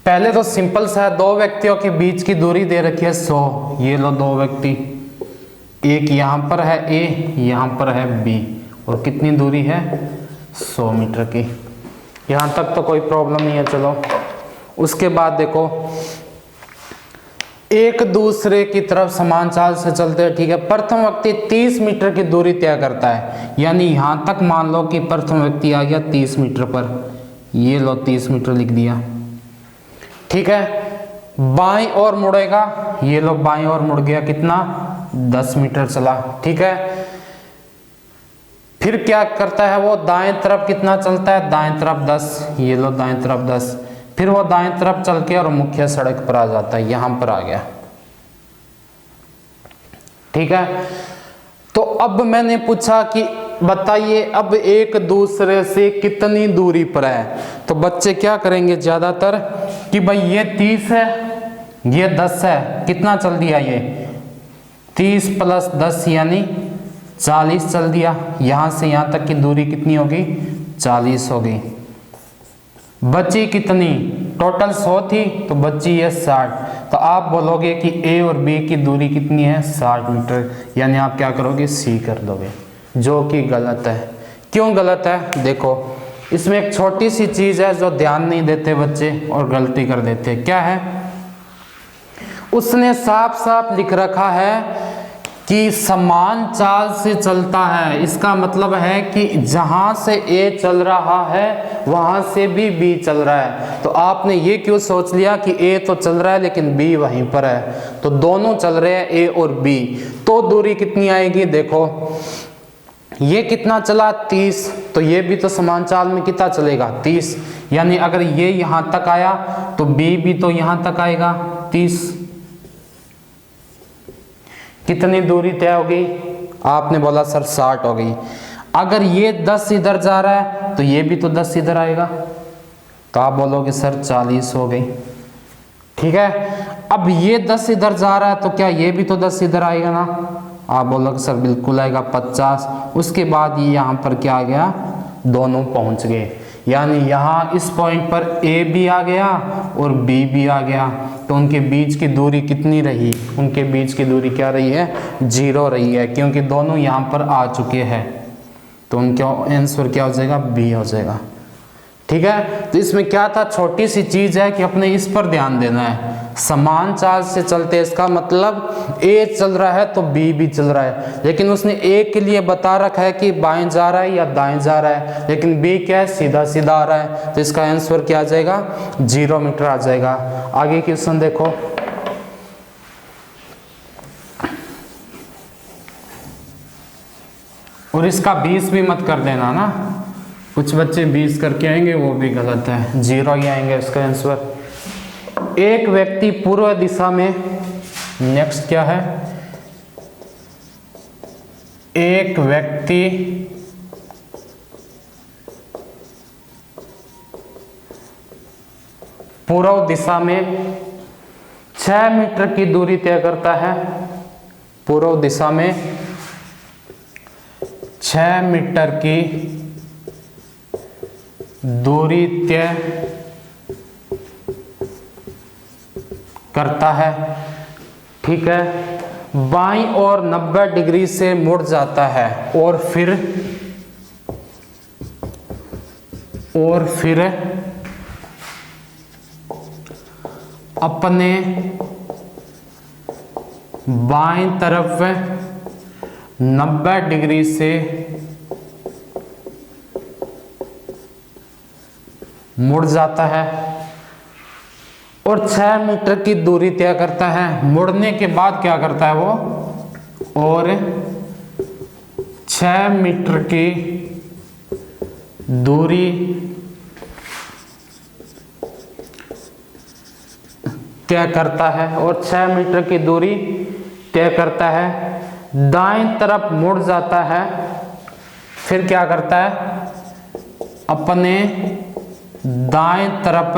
पहले तो सिंपल सा है, दो व्यक्तियों के बीच की दूरी दे रखी है 100। ये लो दो व्यक्ति, एक यहां पर है ए, यहां पर है बी, और कितनी दूरी है? 100 मीटर की। यहां तक तो कोई प्रॉब्लम नहीं है। चलो उसके बाद देखो एक दूसरे की तरफ समान चाल से चलते हैं, ठीक है। प्रथम व्यक्ति 30 मीटर की दूरी तय करता है, यानी यहां तक मान लो कि प्रथम व्यक्ति आ गया 30 मीटर पर। ये लो 30 मीटर लिख दिया, ठीक है। बाईं ओर मुड़ेगा, ये लो बाईं ओर मुड़ गया, कितना? 10 मीटर चला, ठीक है। फिर क्या करता है वो? दाएं तरफ कितना चलता है? दाएं तरफ 10, ये लो दाएं तरफ 10। फिर वो दाएं तरफ चल के और मुख्य सड़क पर आ जाता है, यहां पर आ गया, ठीक है। तो अब मैंने पूछा कि बताइए अब एक दूसरे से कितनी दूरी पर है। तो बच्चे क्या करेंगे ज्यादातर कि भाई ये 30 है, ये 10 है, कितना चल दिया? ये 30 प्लस 10 यानी 40 चल दिया। यहां से यहां तक की दूरी कितनी होगी? 40 होगी। बची कितनी? टोटल 100 थी तो बची है 60। तो आप बोलोगे कि ए और बी की दूरी कितनी है? 60 मीटर, यानी आप क्या करोगे? सी कर दोगे, जो कि गलत है। क्यों गलत है? देखो इसमें एक छोटी सी चीज है जो ध्यान नहीं देते बच्चे और गलती कर देते हैं। क्या है? उसने साफ साफ लिख रखा है कि समान चाल से चलता है। इसका मतलब है कि जहां से ए चल रहा है वहां से भी बी चल रहा है। तो आपने ये क्यों सोच लिया कि ए तो चल रहा है लेकिन बी वहीं पर है? तो दोनों चल रहे हैं ए और बी, तो दूरी कितनी आएगी? देखो ये कितना चला? 30, तो ये भी तो समान चाल में कितना चलेगा? 30, यानी अगर ये यहां तक आया तो बी भी तो यहां तक आएगा 30। कितनी दूरी तय होगी? आपने बोला सर 60 हो गई। अगर ये 10 इधर जा रहा है तो ये भी तो 10 इधर आएगा, तो आप बोलोगे सर 40 हो गई, ठीक है। अब ये 10 इधर जा रहा है तो क्या ये भी तो 10 इधर आएगा ना? आप बोलोगे सर बिल्कुल आएगा, 50। उसके बाद ये यहाँ पर क्या आ गया? दोनों पहुंच गए, यानी यहाँ इस पॉइंट पर ए भी आ गया और बी भी आ गया। तो उनके बीच की दूरी कितनी रही? उनके बीच की दूरी क्या रही है? 0 रही है, क्योंकि दोनों यहाँ पर आ चुके हैं। तो उनका आंसर क्या हो जाएगा? बी हो जाएगा, ठीक है। तो इसमें क्या था? छोटी सी चीज है कि अपने इस पर ध्यान देना है। समान चाल से चलते, इसका मतलब ए चल रहा है तो बी भी चल रहा है, लेकिन उसने ए के लिए बता रखा है कि बाएं जा रहा है या दाएं जा रहा है, लेकिन बी क्या है? सीधा सीधा आ रहा है। तो इसका आंसर क्या आ जाएगा? 0 मीटर आ जाएगा। आगे क्वेश्चन देखो, और इसका 20 भी मत कर देना ना, कुछ बच्चे 20 करके आएंगे, वो भी गलत है, 0 ही आएंगे इसका आंसर। एक व्यक्ति पूर्व दिशा में, नेक्स्ट क्या है, एक व्यक्ति पूर्व दिशा में 6 मीटर की दूरी तय करता है। पूर्व दिशा में 6 मीटर की दूरी तय करता है, ठीक है। बाईं ओर 90 डिग्री से मुड़ जाता है और फिर अपने बाईं तरफ 90 डिग्री से मुड़ जाता है और 6 मीटर की दूरी तय करता है। मुड़ने के बाद क्या करता है वो, और 6 मीटर की दूरी तय करता है, और 6 मीटर की दूरी तय करता है। दाएं तरफ मुड़ जाता है, फिर क्या करता है, अपने दाएं तरफ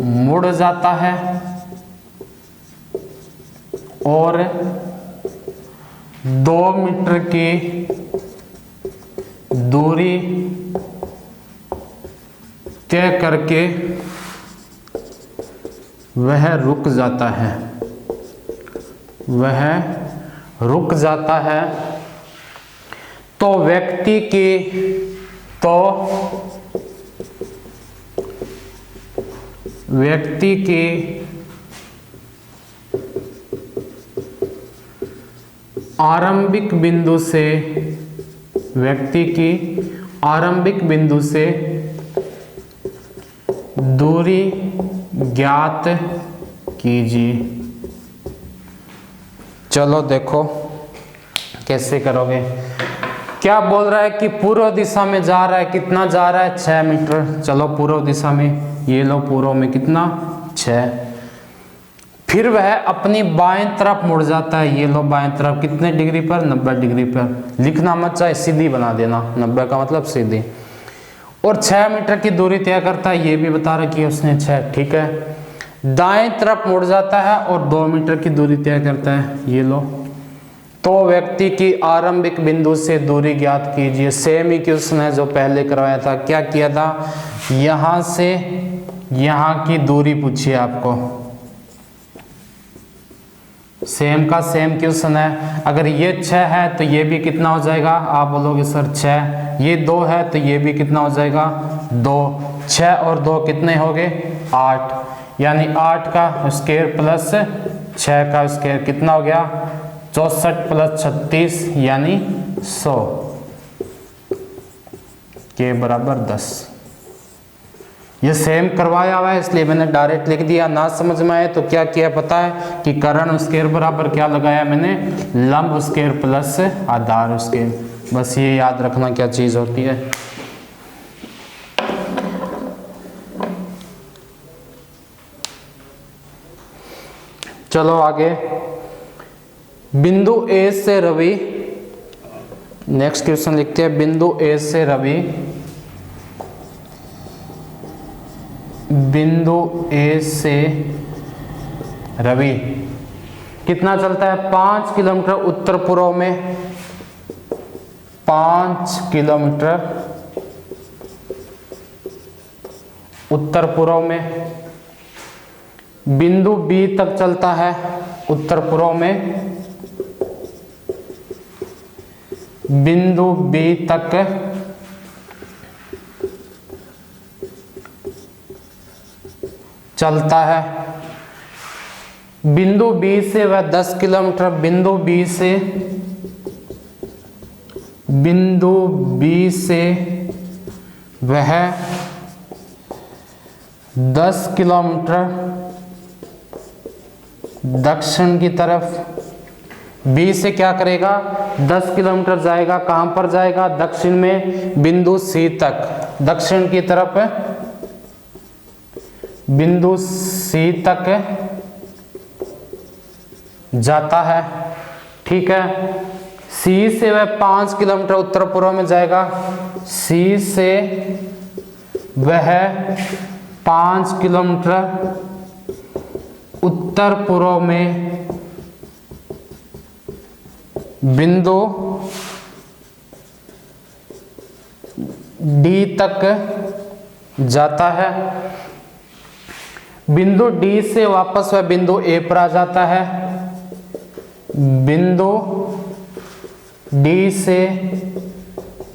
मुड़ जाता है और 2 मीटर की दूरी तय करके वह रुक जाता है। तो व्यक्ति की आरंभिक बिंदु से दूरी ज्ञात कीजिए। चलो देखो कैसे करोगे। क्या बोल रहा है कि पूर्व दिशा में जा रहा है, कितना जा रहा है, 6 मीटर। चलो पूर्व दिशा में, ये लो पूर्व में कितना, 6। फिर वह अपनी बाएं तरफ मुड़ जाता है, ये लो बाएं तरफ, कितने डिग्री पर, 90 डिग्री पर। लिखना मत चाहे, सीधी बना देना, 90 का मतलब सीधी। और 6 मीटर की दूरी तय करता है, ये भी बता रखी है उसने 6, ठीक है। दाएं तरफ मुड़ जाता है और 2 मीटर की दूरी तय करता है, ये लो। तो व्यक्ति की आरंभिक बिंदु से दूरी ज्ञात कीजिए। सेम ही क्वेश्चन है जो पहले करवाया था। क्या किया था, यहां से यहां की दूरी पूछी आपको, सेम का सेम क्वेश्चन है। अगर ये 6 है तो ये भी कितना हो जाएगा, आप बोलोगे सर 6। ये 2 है तो ये भी कितना हो जाएगा, 2। 6 और 2 कितने हो गए, 8। यानी 8 का स्क्वायर प्लस 6 का स्क्वायर कितना हो गया, 64 प्लस 36 यानी 100 के बराबर 10। ये सेम करवाया हुआ है इसलिए मैंने डायरेक्ट लिख दिया। ना समझ में आए तो क्या किया पता है कि कर्ण स्क्वायर बराबर क्या लगाया मैंने, लंब स्क्वायर प्लस आधार स्क्वायर। बस ये याद रखना क्या चीज होती है। चलो आगे, बिंदु ए से रवि, नेक्स्ट क्वेश्चन लिखते हैं। बिंदु ए से रवि, बिंदु ए से रवि कितना चलता है, 5 किलोमीटर उत्तर पूर्व में, 5 किलोमीटर उत्तर पूर्व में। बिंदु बी तक चलता है उत्तर पूर्व में, बिंदु बी तक चलता है। बिंदु बी से वह 10 किलोमीटर, बिंदु बी से वह 10 किलोमीटर दक्षिण की तरफ बी से क्या करेगा 10 किलोमीटर जाएगा, कहां पर जाएगा दक्षिण में बिंदु सी तक, दक्षिण की तरफ बिंदु सी तक जाता है। ठीक है, सी से वह 5 किलोमीटर उत्तर पूर्व में जाएगा, सी से वह 5 किलोमीटर उत्तर पूर्व में बिंदु डी तक जाता है। बिंदु डी से वापस वह बिंदु ए पर आ जाता है, बिंदु डी से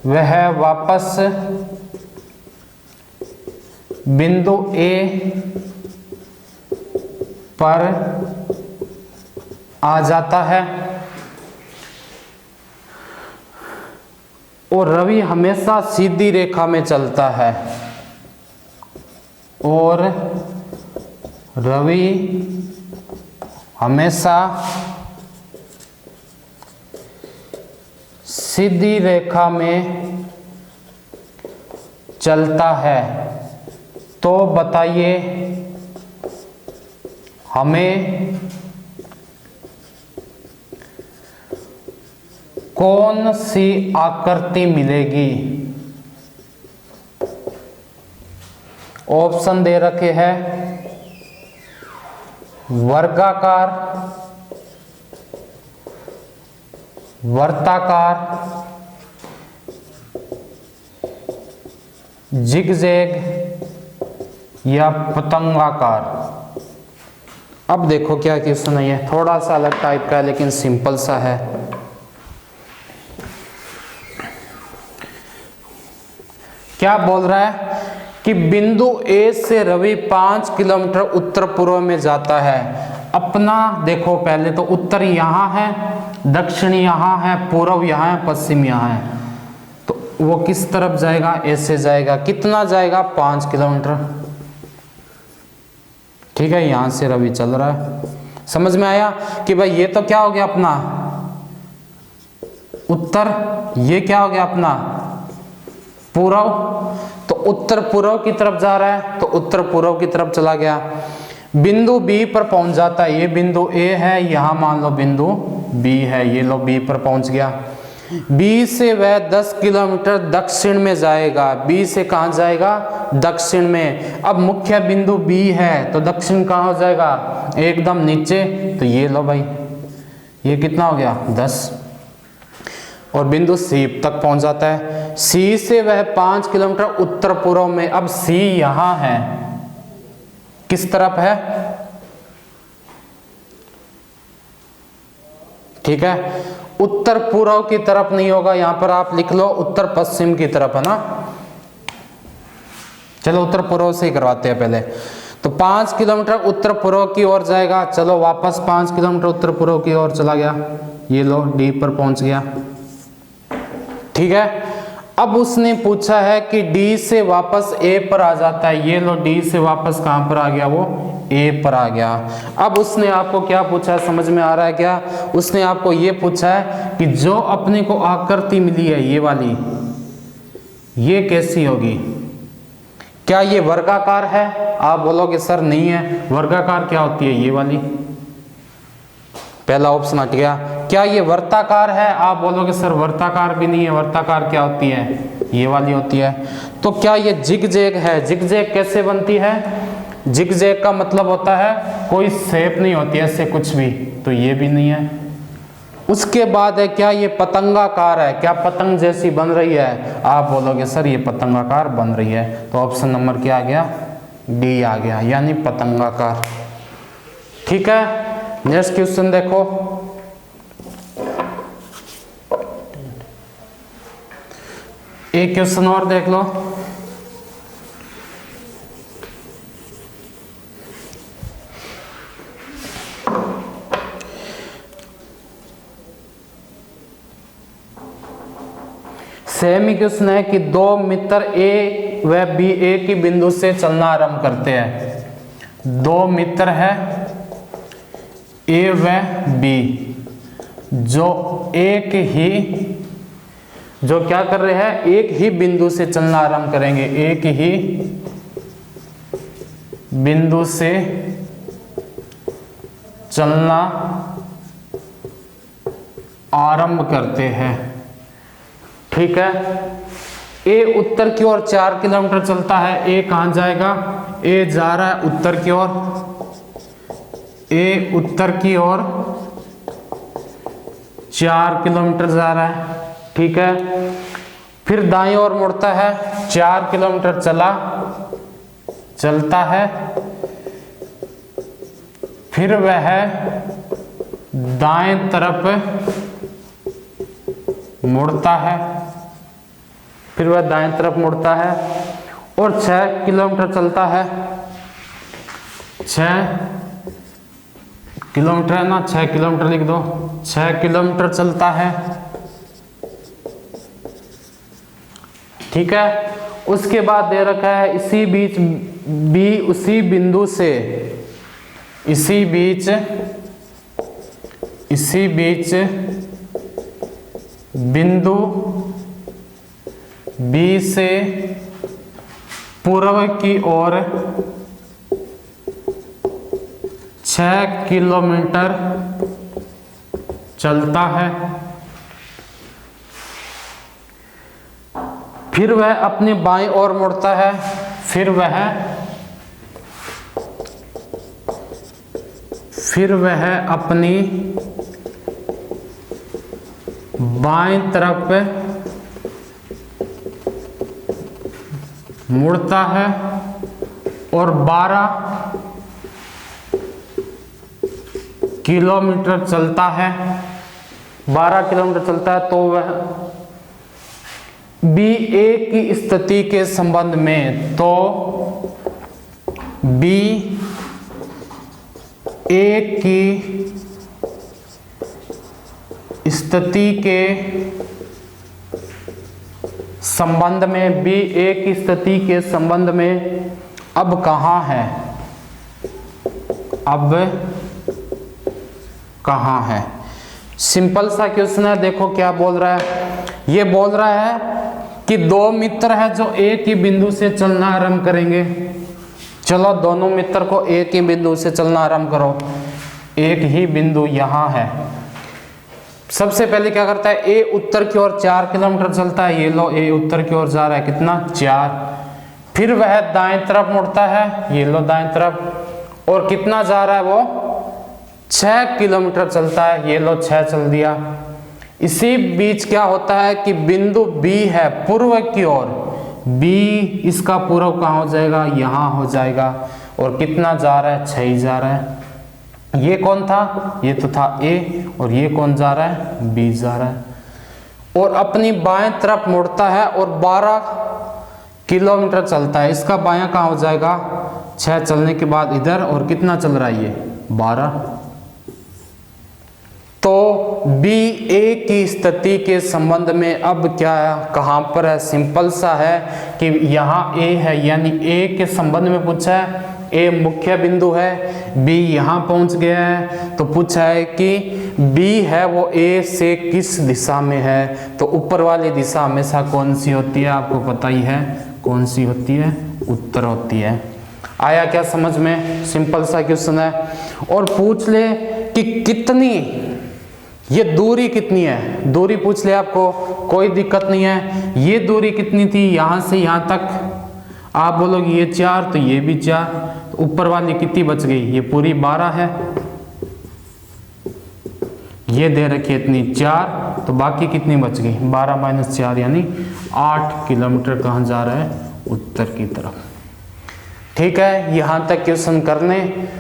वह वापस बिंदु ए पर आ जाता है। और रवि हमेशा सीधी रेखा में चलता है, और रवि हमेशा सीधी रेखा में चलता है। तो बताइए हमें कौन सी आकृति मिलेगी? ऑप्शन दे रखे हैं वर्गाकार, वर्ताकार, जिगजैग या पतंगाकार। अब देखो क्या क्वेश्चन है, ये थोड़ा सा अलग टाइप का है लेकिन सिंपल सा है। क्या बोल रहा है कि बिंदु ए से रवि 5 किलोमीटर उत्तर पूर्व में जाता है। अपना देखो पहले तो उत्तर यहां है, दक्षिण यहां है, पूर्व यहां है, पश्चिम यहां है। तो वो किस तरफ जाएगा? ऐसे जाएगा। कितना जाएगा? 5 किलोमीटर। ठीक है, यहां से रवि चल रहा है। समझ में आया कि भाई ये तो क्या हो गया अपना उत्तर, ये क्या हो गया अपना पूर्व। तो उत्तर पूर्व की तरफ जा रहा है, तो उत्तर पूर्व की तरफ चला गया। बिंदु बी पर पहुंच जाता है, ये बिंदु ए है, यहां मान लो बिंदु बी है, ये लो बी पर पहुंच गया। बी से वह 10 किलोमीटर दक्षिण में जाएगा। बी से कहां जाएगा? दक्षिण में। अब मुख्य बिंदु बी है तो दक्षिण कहां हो जाएगा? एकदम नीचे। तो ये लो भाई, ये कितना हो गया 10। और बिंदु सी तक पहुंच जाता है। सी से वह 5 किलोमीटर उत्तर पूर्व में। अब सी यहां है, किस तरफ है? ठीक है, उत्तर पूर्व की तरफ नहीं होगा, यहां पर आप लिख लो उत्तर पश्चिम की तरफ, है ना। चलो उत्तर पूर्व से ही करवाते हैं पहले। तो 5 किलोमीटर उत्तर पूर्व की ओर जाएगा। चलो वापस 5 किलोमीटर उत्तर पूर्व की ओर चला गया, ये लो डी पर पहुंच गया। ठीक है, अब उसने पूछा है कि डी से वापस ए पर आ जाता है। ये लो डी से वापस कहां पर आ गया? वो ए पर आ गया। अब उसने आपको क्या पूछा है, समझ में आ रहा है क्या? उसने आपको ये पूछा है कि जो अपने को आकृति मिली है ये वाली, ये कैसी होगी? क्या ये वर्गाकार है? आप बोलोगे सर नहीं है। वर्गाकार क्या होती है? ये वाली, पहला ऑप्शन हट गया। क्या ये वर्ताकार है? आप बोलोगे सर वर्ताकार भी नहीं है। वर्ताकार क्या होती है? ये वाली होती है। तो क्या ये जिगजैग है? जिगजैग कैसे बनती है? जिगजैग का मतलब होता है कोई शेप नहीं होती ऐसे कुछ भी, तो ये भी नहीं है। उसके बाद है क्या ये पतंगाकार है? क्या पतंग जैसी बन रही है? आप बोलोगे सर ये पतंगाकार बन रही है। तो ऑप्शन नंबर क्या आ गया? डी आ गया, यानी पतंगाकार। ठीक है, नेक्स्ट क्वेश्चन देखो। एक क्वेश्चन और देख लो। सेम ही क्वेश्चन है कि दो मित्र ए व बी एक ही बिंदु से चलना आरंभ करते हैं। दो मित्र है ए व बी, जो क्या कर रहे हैं, एक ही बिंदु से चलना आरंभ करेंगे, एक ही बिंदु से चलना आरंभ करते हैं। ठीक है, ए उत्तर की ओर 4 किलोमीटर चलता है। ए कहां जाएगा, ए जा रहा है उत्तर की ओर, ए उत्तर की ओर 4 किलोमीटर जा रहा है। ठीक है, फिर दाईं ओर मुड़ता है, 4 किलोमीटर चलता है, फिर वह दाएं तरफ मुड़ता है, फिर वह दाएं तरफ मुड़ता है और 6 किलोमीटर चलता है। 6 किलोमीटर है ना, 6 किलोमीटर लिख दो, 6 किलोमीटर चलता है। ठीक है, उसके बाद दे रखा है इसी बीच उसी बिंदु बी से पूर्व की ओर 6 किलोमीटर चलता है। फिर वह अपनी बाईं ओर मुड़ता है, फिर वह अपनी बाईं तरफ मुड़ता है और 12 किलोमीटर चलता है। 12 किलोमीटर चलता है तो वह बी ए की स्थिति के संबंध में, तो बी ए की स्थिति के संबंध में, बी ए की स्थिति के संबंध में अब कहाँ है, अब कहाँ है। सिंपल सा क्वेश्चन है। देखो क्या बोल रहा है, ये बोल रहा है कि दो मित्र है जो एक ही बिंदु से चलना आरंभ करेंगे। चलो दोनों मित्र को एक ही बिंदु से चलना आरंभ करो। एक ही बिंदु यहाँ है। सबसे पहले क्या करता है, ए उत्तर की ओर 4 किलोमीटर चलता है। ये लो, ए उत्तर की ओर जा रहा है, कितना, 4। फिर वह दाएं तरफ मुड़ता है, ये लो दाएं तरफ, और कितना जा रहा है वो, 6 किलोमीटर चलता है। ये लो 6 चल दिया। इसी बीच क्या होता है कि बिंदु बी है पूर्व की ओर, बी इसका पूर्व कहाँ हो जाएगा, यहाँ हो जाएगा। और कितना जा रहा है, 6 ही जा रहा है। ये कौन था, ये तो था ए, और ये कौन जा रहा है, बी जा रहा है। और अपनी बाएं तरफ मुड़ता है और 12 किलोमीटर चलता है। इसका बायां कहाँ हो जाएगा, 6 चलने के बाद इधर, और कितना चल रहा है ये, 12। तो बी ए की स्थिति के संबंध में अब क्या कहाँ पर है, सिंपल सा है कि यहाँ ए है, यानी ए के संबंध में पूछा है। ए मुख्य बिंदु है, बी यहाँ पहुँच गया है, तो पूछा है कि बी है वो ए से किस दिशा में है। तो ऊपर वाली दिशा हमेशा कौन सी होती है, आपको पता ही है कौन सी होती है, उत्तर होती है। आया क्या समझ में, सिंपल सा क्वेश्चन है। और पूछ ले कि कितनी, ये दूरी कितनी है, दूरी पूछ ले आपको, कोई दिक्कत नहीं है। ये दूरी कितनी थी, यहाँ से यहाँ तक, आप बोलोगे ये 4, तो ये भी 4, तो ऊपर वाली कितनी बच गई, ये पूरी 12 है। ये दे रखी है इतनी 4, तो बाकी कितनी बच गई, 12 - 4 यानी 8 किलोमीटर कहाँ जा रहा है, उत्तर की तरफ। ठीक है, यहाँ तक क्वेश्चन करने